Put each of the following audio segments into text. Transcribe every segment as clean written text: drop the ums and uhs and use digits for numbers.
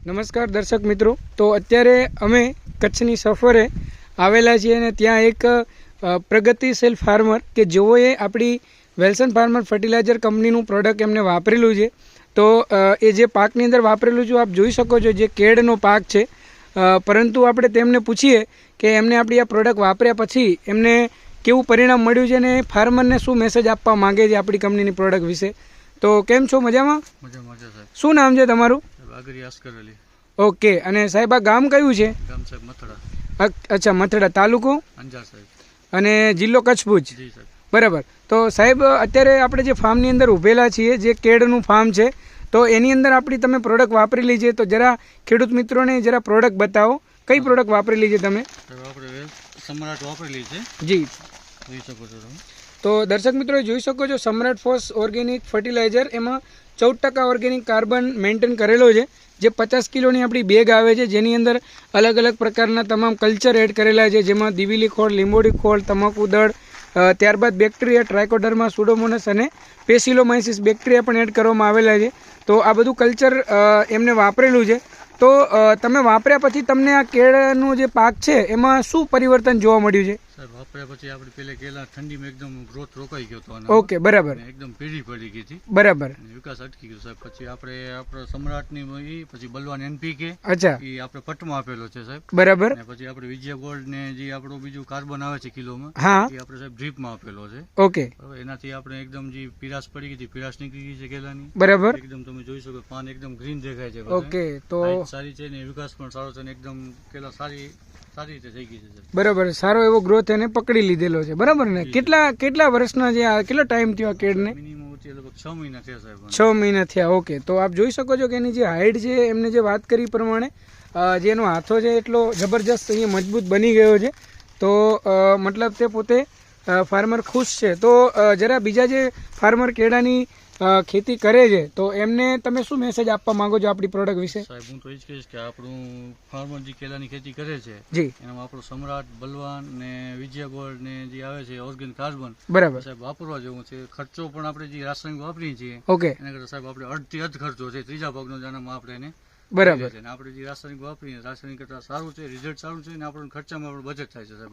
નમસ્કાર દર્શક મિત્રો, તો અત્યારે અમે કચ્છની સફરે આવેલા છીએ અને ત્યાં એક પ્રગતિશીલ ફાર્મર કે જેઓએ આપણી વેલ્સન ફાર્મર ફર્ટિલાઇઝર કંપનીનું પ્રોડક્ટ એમને વાપરેલું છે. તો એ જે પાકની અંદર વાપરેલું છે આપ જોઈ શકો છો, જે કેળનો પાક છે. પરંતુ આપણે તેમને પૂછીએ કે એમને આપણી આ પ્રોડક્ટ વાપર્યા પછી એમને કેવું પરિણામ મળ્યું છે અને ફાર્મરને શું મેસેજ આપવા માંગે છે આપણી કંપનીની પ્રોડક્ટ વિશે. તો કેમ છો? મજામાં? શું નામ છે તમારું? ઓકે. અને સાહેબ આ ગામ કયું છે? અચ્છા, મથડા. તાલુકો? અને જિલ્લો કચ્છ ભુજ. બરાબર. તો સાહેબ અત્યારે આપણે જે ફાર્મની અંદર ઊભેલા છીએ, જે કેળનું ફાર્મ છે, તો એની અંદર આપણી તમે પ્રોડક્ટ વાપરેલી છે, તો જરા ખેડૂત મિત્રોને જરા પ્રોડક્ટ બતાવો. કઈ પ્રોડક્ટ વાપરેલી છે તમે? સમ્રાટ વાપરેલી છે. જી, જોઈ શકો છો તમે. તો દર્શક મિત્રો જોઈ શકો છો, સમ્રાટ ફોસ ઓર્ગેનિક ફર્ટિલાઇઝર, એમાં 14% ઓર્ગેનિક કાર્બન મેન્ટેન કરેલો છે. જે 50 કિલોની આપણી બેગ આવે છે, જેની અંદર અલગ અલગ પ્રકારના તમામ કલ્ચર એડ કરેલા છે, જેમાં દિવેલી ખોળ, લીંબોડી ખોળ, તમાકુ દળ, ત્યારબાદ બેક્ટેરિયા ટ્રાયકોડર્મા, સુડોમોનસ અને પેસિલોમાઇસિસ બેક્ટેરિયા પણ એડ કરવામાં આવેલા છે. તો આ બધું કલ્ચર એમને વાપરેલું છે. તો તમે વાપર્યા પછી તમને આ કેળનો જે પાક છે એમાં શું પરિવર્તન જોવા મળ્યું છે? સાહેબ વાપર્યા પછી આપણે પેલે કેળા ઠંડીમાં એકદમ ગ્રોથ રોકાઈ ગયો હતો. ઓકે, બરાબર. એકદમ પીળી પડી ગઈ હતી. બરાબર. વિકાસ અટકી ગયો સાહેબ. પછી આપણે સમ્રાટની પછી બલવાન NPK અચ્છા, એ આપણે પટમાં આપેલો છે સાહેબ. બરાબર. અને પછી આપણે વિજય ગોલ્ડ ને જે આપણું બીજું કાર્બન આવે છે કિલોમાં, હા, એ આપણે સાહેબ ડ્રીપમાં આપેલો છે. ઓકે. બરાબર. એનાથી આપણે એકદમ જે પીરાશ પડી ગઈ હતી, પીરાશ નીકળી ગઈ છે કેળાની. બરાબર. એકદમ તમે જોઈ શકો પાન એકદમ ગ્રીન દેખાય છે. ઓકે. તો સારી છે ને વિકાસ પણ સારો છે ને એકદમ કેળા સારી રીતે થઈ ગઈ છે. બરાબર. સારો એવો ગ્રોથ એને પકડી લીધેલો છે. બરાબર ને? કેટલા વર્ષના છે? કેટલો ટાઈમ થયો આ કેળને? મિનિમમ લગભગ 6 મહિના થયા સાહેબ. 6 મહિના થયા. ઓકે. તો આપ જોઈ શકો છો કે એની જે હાઈટ છે, એમને જે વાત કરી પ્રમાણે જે એનો હાથો છે એટલો જબરજસ્ત અહીંયા મજબૂત બની ગયો છે. તો મતલબ તે પોતે ફાર્મર ખુશ છે. તો જરા બીજા જે ફાર્મર કેળાની ખેતી કરે છે, તો એમને તમે શું મેસેજ આપવા માંગો છો આપણી પ્રોડક્ટ વિશે? સાહેબ હું તો એ જ કહીશ કે આપણું ફાર્મર જે કેળાની ખેતી કરે છે, જી, એમાં આપણું સમ્રાટ, બલવાન ને વિજય ગોલ્ડ ને જે આવે છે ઓર્ગેનિક કાર્બન, બરાબર, સાહેબ વાપરવા જેવું છે. ખર્ચો પણ આપણે જે રાસાયણિક વાપરીએ છીએ ઓકે, એના કરતા સાહેબ આપણે અડધી ખર્ચો છે, ત્રીજા ભાગનો જાનામાં આપણે એને બરાબર. આપણે જે રાસાયણિક વાપરીએ રાસાયણિક કરતા સારું છે, રિઝલ્ટ સારું છે, અને આપણને ખર્ચામાં પણ બચત થાય છે સાહેબ.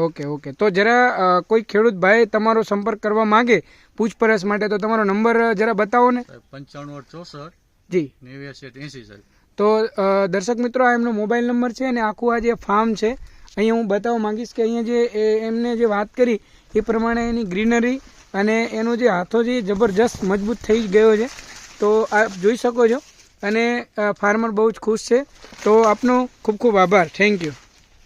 Okay okay. તો જરા કોઈ ખેડૂત ભાઈ તમારો સંપર્ક કરવા માંગે પૂછપરછ માટે, તો તમારો નંબર જરા બતાવો ને. 9564 જી 8980 સાહેબ. તો દર્શક મિત્રો, આ એમનો મોબાઈલ નંબર છે અને આખું આ જે ફાર્મ છે, અહીંયા હું બતાવવા માંગીશ કે અહીંયા જે એમને જે વાત કરી એ પ્રમાણે એની ગ્રીનરી અને એનો જે હાથો છે એ જબરજસ્ત મજબૂત થઈ ગયો છે. તો આપ જોઈ શકો છો અને ફાર્મર બહુ જ ખુશ છે. તો આપનો ખૂબ ખૂબ આભાર. Thank you.